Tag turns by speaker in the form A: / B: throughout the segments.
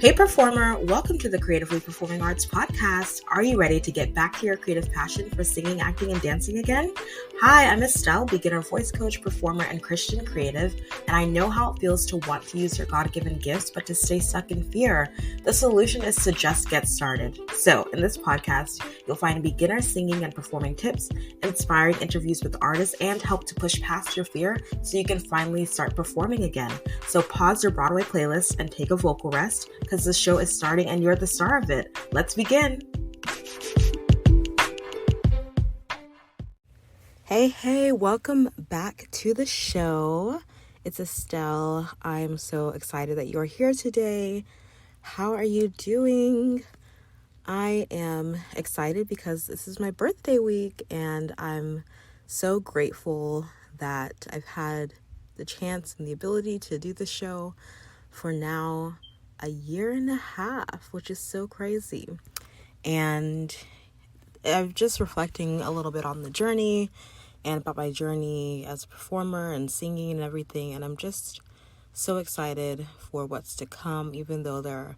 A: Hey performer, welcome to the Creatively Performing Arts podcast. Are you ready to get back to your creative passion for singing, acting, and dancing again? Hi, I'm Estelle, beginner voice coach, performer, and Christian creative, and I know how it feels to want to use your God-given gifts, but to stay stuck in fear. The solution is to just get started. So, in this podcast, you'll find beginner singing and performing tips, inspiring interviews with artists, and help to push past your fear so you can finally start performing again. So pause your Broadway playlist and take a vocal rest, because the show is starting and you're the star of it. Let's begin. Hey, welcome back to the show. It's Estelle. I'm so excited that you're here today. How are you doing? I am excited because this is my birthday week and I'm so grateful that I've had the chance and the ability to do the show for now a year and a half, which is so crazy. And I'm just reflecting a little bit on the journey and about my journey as a performer and singing and everything. And I'm just so excited for what's to come, even though there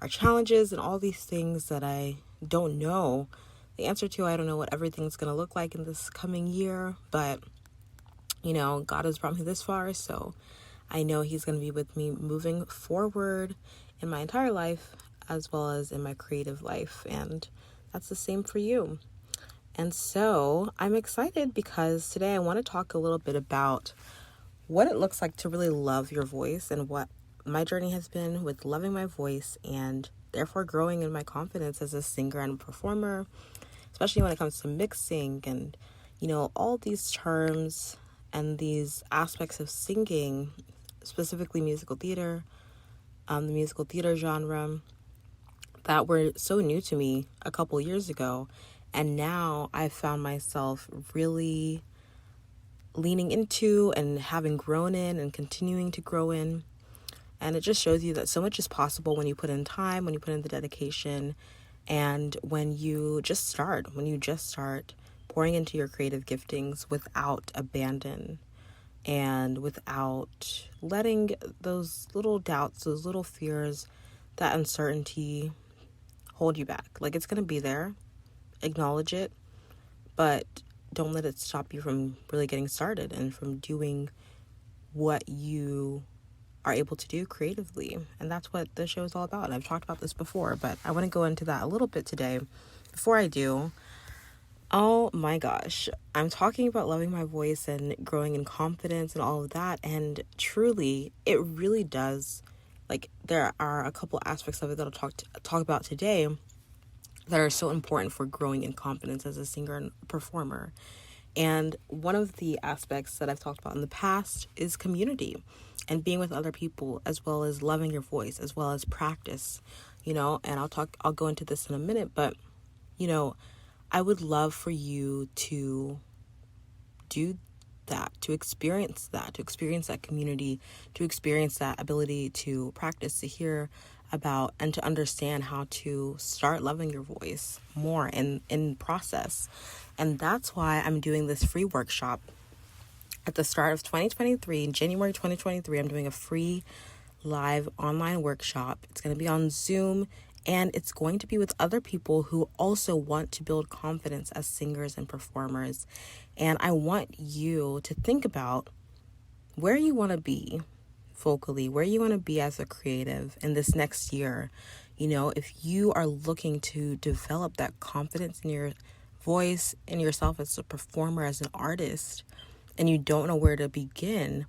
A: are challenges and all these things that I don't know the answer to. I don't know what everything's going to look like in this coming year, but God has brought me this far, so I know He's going to be with me moving forward in my entire life as well as in my creative life, and that's the same for you. And so I'm excited because today I want to talk a little bit about what it looks like to really love your voice and what my journey has been with loving my voice and therefore growing in my confidence as a singer and a performer, especially when it comes to mixing and all these terms and these aspects of singing, specifically musical theater, the musical theater genre, that were so new to me a couple years ago. And now I've found myself really leaning into and having grown in and continuing to grow in. And it just shows you that so much is possible when you put in time, when you put in the dedication, and when you just start pouring into your creative giftings without abandon and without letting those little doubts, those little fears, that uncertainty hold you back. Like, it's going to be there. Acknowledge it, but don't let it stop you from really getting started and from doing what you are able to do creatively. And that's what the show is all about. And I've talked about this before, but I want to go into that a little bit today. Before I do, oh my gosh, I'm talking about loving my voice and growing in confidence and all of that. And truly, it really does. Like, there are a couple aspects of it that I'll talk about today that are so important for growing in confidence as a singer and performer. And one of the aspects that I've talked about in the past is community and being with other people, as well as loving your voice, as well as practice, and I'll go into this in a minute, but, I would love for you to do that, to experience that community, to experience that ability to practice, to hear about and to understand how to start loving your voice more in process. And that's why I'm doing this free workshop at the start of 2023. In January 2023, I'm doing a free live online workshop. It's going to be on Zoom, and it's going to be with other people who also want to build confidence as singers and performers. And I want you to think about where you want to be vocally, where you want to be as a creative in this next year. If you are looking to develop that confidence in your voice, in yourself as a performer, as an artist, and you don't know where to begin,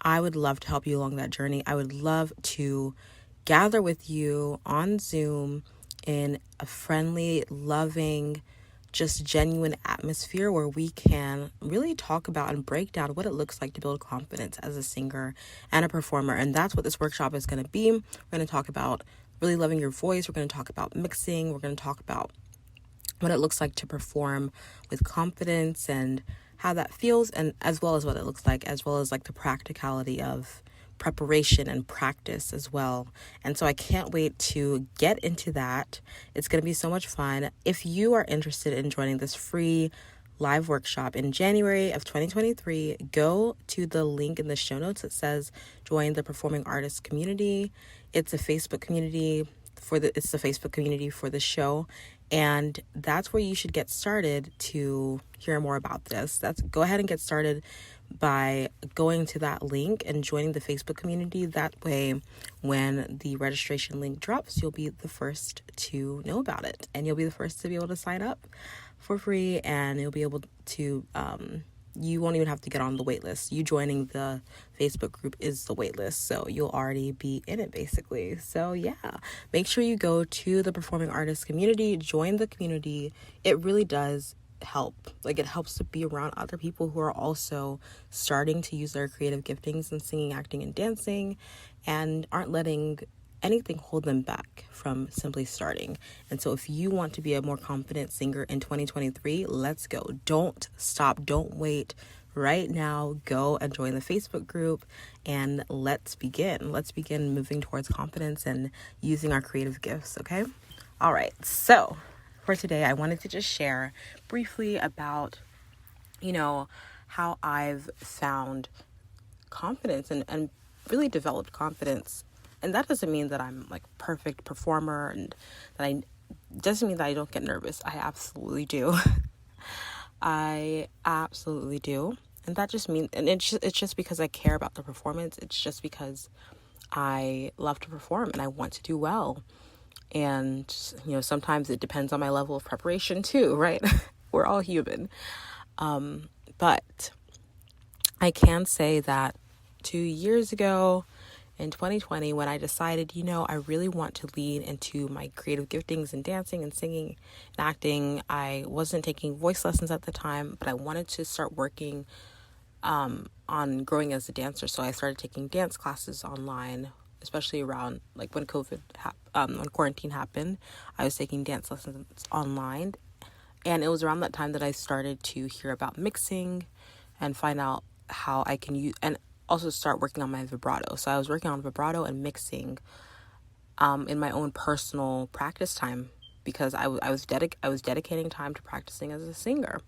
A: I would love to help you along that journey. I would love to gather with you on Zoom in a friendly, loving, just genuine atmosphere where we can really talk about and break down what it looks like to build confidence as a singer and a performer. And that's what this workshop is going to be. We're going to talk about really loving your voice. We're going to talk about mixing. We're going to talk about what it looks like to perform with confidence and how that feels, and as well as what it looks like, as well as like the practicality of preparation and practice as well. And so I can't wait to get into that. It's going to be so much fun. If you are interested in joining this free live workshop in January of 2023, go to the link in the show notes that says join the performing artist community. It's a Facebook community it's the Facebook community for the show. And that's where you should get started to hear more about this. Go ahead and get started by going to that link and joining the Facebook community. That way, when the registration link drops, you'll be the first to know about it. And you'll be the first to be able to sign up for free. And you'll be able to, you won't even have to get on the wait list. You joining the Facebook group is the wait list. So you'll already be in it, basically. So yeah, make sure you go to the performing artist community, join the community. It really does help. It helps to be around other people who are also starting to use their creative giftings in singing, acting, and dancing, and aren't letting anything hold them back from simply starting. And so if you want to be a more confident singer in 2023, let's go. Don't stop. Don't wait. Right now, go and join the Facebook group and let's begin. Let's begin moving towards confidence and using our creative gifts, okay? All right. So for today, I wanted to just share briefly about, how I've found confidence and really developed confidence. And that doesn't mean that I'm like perfect performer, and doesn't mean that I don't get nervous. I absolutely do. I absolutely do. And that just means, and it's just because I care about the performance. It's just because I love to perform and I want to do well. And, sometimes it depends on my level of preparation too, right? We're all human. But I can say that 2 years ago, in 2020, when I decided, I really want to lean into my creative giftings in dancing and singing and acting. I wasn't taking voice lessons at the time, but I wanted to start working on growing as a dancer. So I started taking dance classes online, especially around when when quarantine happened. I was taking dance lessons online, and it was around that time that I started to hear about mixing and find out how I can use and also start working on my vibrato. So I was working on vibrato and mixing in my own personal practice time, because I was dedicating time to practicing as a singer,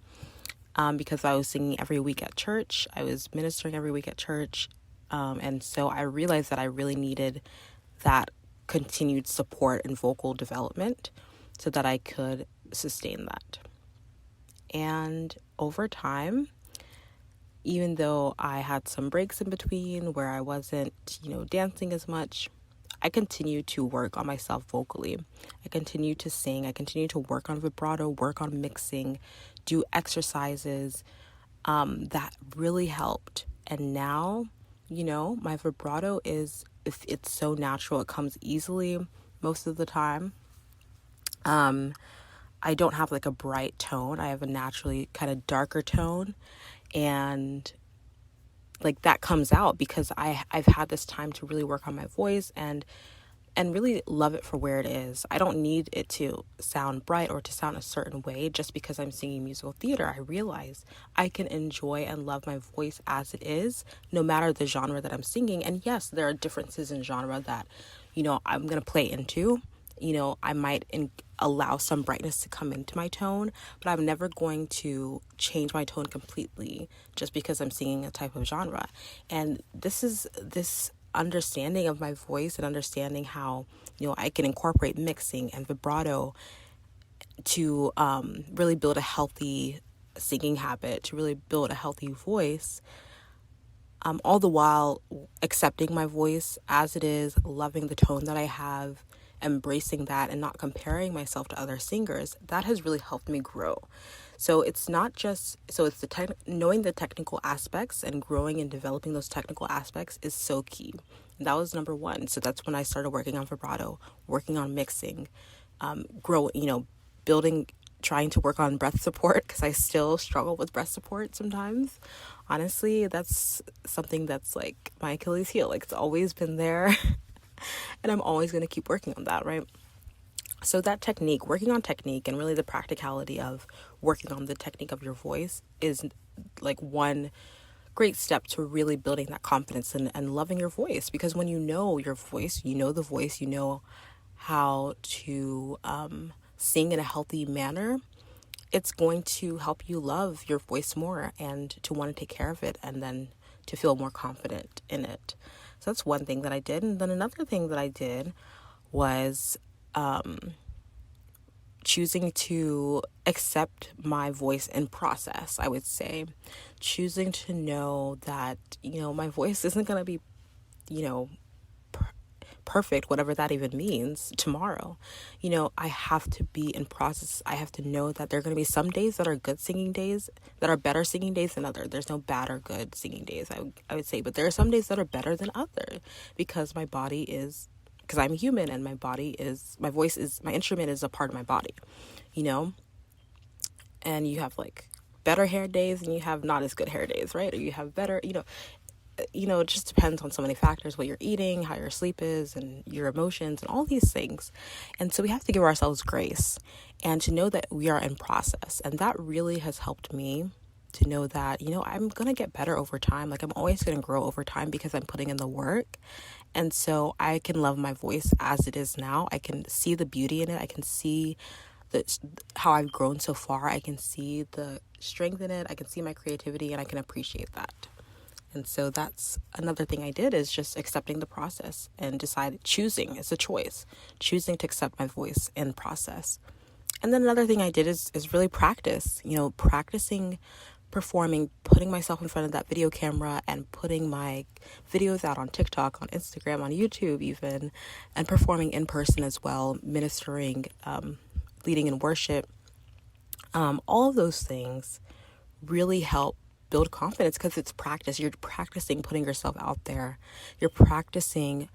A: because I was singing every week at church. I was ministering every week at church. And so I realized that I really needed that continued support and vocal development so that I could sustain that. And over time, even though I had some breaks in between where I wasn't, dancing as much, I continued to work on myself vocally. I continued to sing. I continued to work on vibrato, work on mixing, do exercises that really helped. And now, my vibrato it's so natural. It comes easily most of the time. I don't have a bright tone. I have a naturally kind of darker tone. And that comes out because I've had this time to really work on my voice and really love it for where it is. I don't need it to sound bright or to sound a certain way just because I'm singing musical theater. I realize I can enjoy and love my voice as it is, no matter the genre that I'm singing. And yes, there are differences in genre that, I'm going to play into. I might allow some brightness to come into my tone, but I'm never going to change my tone completely just because I'm singing a type of genre. And this understanding of my voice and understanding how, I can incorporate mixing and vibrato to really build a healthy singing habit, to really build a healthy voice, all the while accepting my voice as it is, loving the tone that I have, embracing that and not comparing myself to other singers. That has really helped me grow. So it's not just, it's knowing the technical aspects and growing and developing those technical aspects is so key. And that was number one. So that's when I started working on vibrato, working on mixing, building, trying to work on breath support, because I still struggle with breath support sometimes. Honestly, that's something that's my Achilles heel. It's always been there. And I'm always going to keep working on that, right? So that technique, working on technique, and really the practicality of working on the technique of your voice is one great step to really building that confidence and loving your voice. Because when you know your voice, you know the voice, you know how to sing in a healthy manner, it's going to help you love your voice more and to want to take care of it and then to feel more confident in it. So that's one thing that I did. And then another thing that I did was choosing to accept my voice and process, I would say. Choosing to know that, my voice isn't going to be, perfect, whatever that even means, tomorrow. I have to be in process. I have to know that there are going to be some days that are good singing days, that are better singing days than others. There's no bad or good singing days, I would say. But there are some days that are better than others because because I'm human and my instrument is a part of my body, and you have like better hair days and you have not as good hair days, right? Or you have better, it just depends on so many factors, what you're eating, how your sleep is, and your emotions, and all these things. And so we have to give ourselves grace and to know that we are in process. And that really has helped me to know that, I'm going to get better over time. Like, I'm always going to grow over time because I'm putting in the work. And so I can love my voice as it is now. I can see the beauty in it. I can see how I've grown so far. I can see the strength in it. I can see my creativity, and I can appreciate that. And so that's another thing I did, is just accepting the process and choosing. It's a choice, choosing to accept my voice and process. And then another thing I did is really practice, practicing performing, putting myself in front of that video camera and putting my videos out on TikTok, on Instagram, on YouTube even, and performing in person as well, ministering, leading in worship. All of those things really help build confidence because it's practice. You're practicing putting yourself out there. You're practicing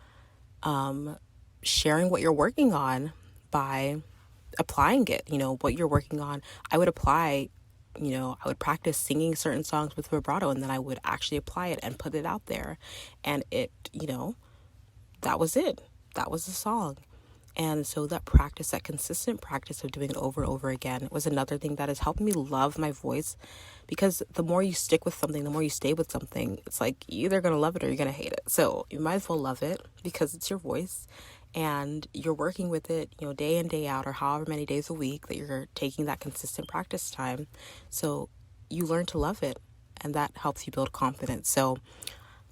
A: sharing what you're working on by applying it. What you're working on, I would practice singing certain songs with vibrato, and then I would actually apply it and put it out there. And it, that was it. That was the song. And so that consistent practice of doing it over and over again was another thing that has helped me love my voice, because the more you stick with something, the more you stay with something, it's like you're either going to love it or you're going to hate it. So you might as well love it because it's your voice and you're working with it, day in, day out, or however many days a week that you're taking that consistent practice time. So you learn to love it, and that helps you build confidence. So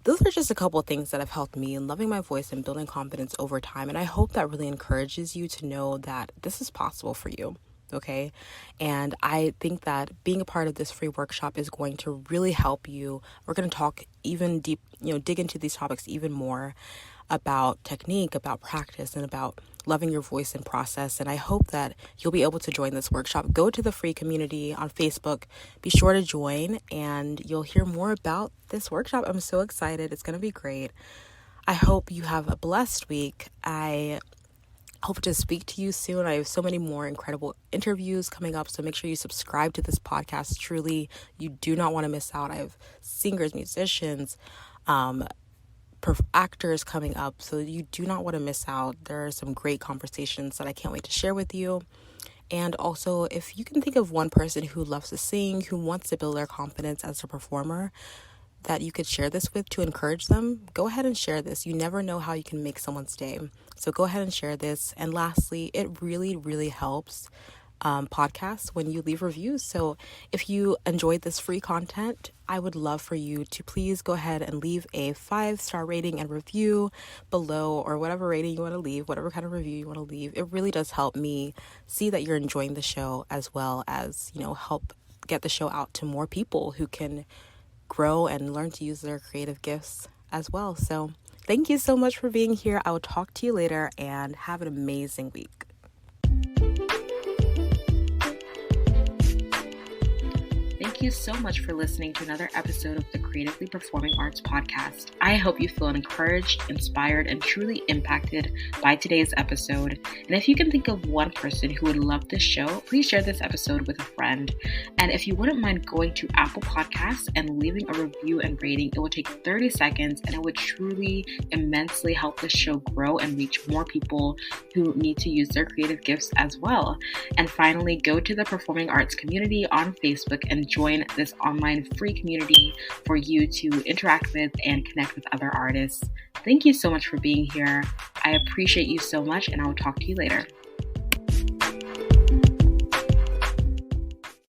A: those are just a couple of things that have helped me in loving my voice and building confidence over time. And I hope that really encourages you to know that this is possible for you. Okay. And I think that being a part of this free workshop is going to really help you. We're going to talk even deep, dig into these topics even more about technique, about practice, and about loving your voice and process. And I hope that you'll be able to join this workshop. Go to the free community on Facebook. Be sure to join, and you'll hear more about this workshop. I'm so excited. It's going to be great. I hope you have a blessed week. I hope to speak to you soon. I have so many more incredible interviews coming up, so make sure you subscribe to this podcast. Truly, you do not want to miss out. I have singers, musicians, actors coming up, so you do not want to miss out. There are some great conversations that I can't wait to share with you. And also, if you can think of one person who loves to sing, who wants to build their confidence as a performer, that you could share this with to encourage them, go ahead and share this. You never know how you can make someone's day. So go ahead and share this. And lastly, it really, really helps podcasts when you leave reviews. So if you enjoyed this free content, I would love for you to please go ahead and leave a 5-star rating and review below, or whatever rating you want to leave, whatever kind of review you want to leave. It really does help me see that you're enjoying the show, as well as, help get the show out to more people who can grow and learn to use their creative gifts as well. So thank you so much for being here. I will talk to you later, and have an amazing week. Thank you so much for listening to another episode of the Creatively Performing Arts Podcast. I hope you feel encouraged, inspired, and truly impacted by today's episode. And if you can think of one person who would love this show, please share this episode with a friend. And if you wouldn't mind going to Apple Podcasts and leaving a review and rating, it will take 30 seconds, and it would truly immensely help the show grow and reach more people who need to use their creative gifts as well. And finally, go to the Performing Arts community on Facebook and join this online free community for you to interact with and connect with other artists. Thank you so much for being here. I appreciate you so much, and I will talk to you later.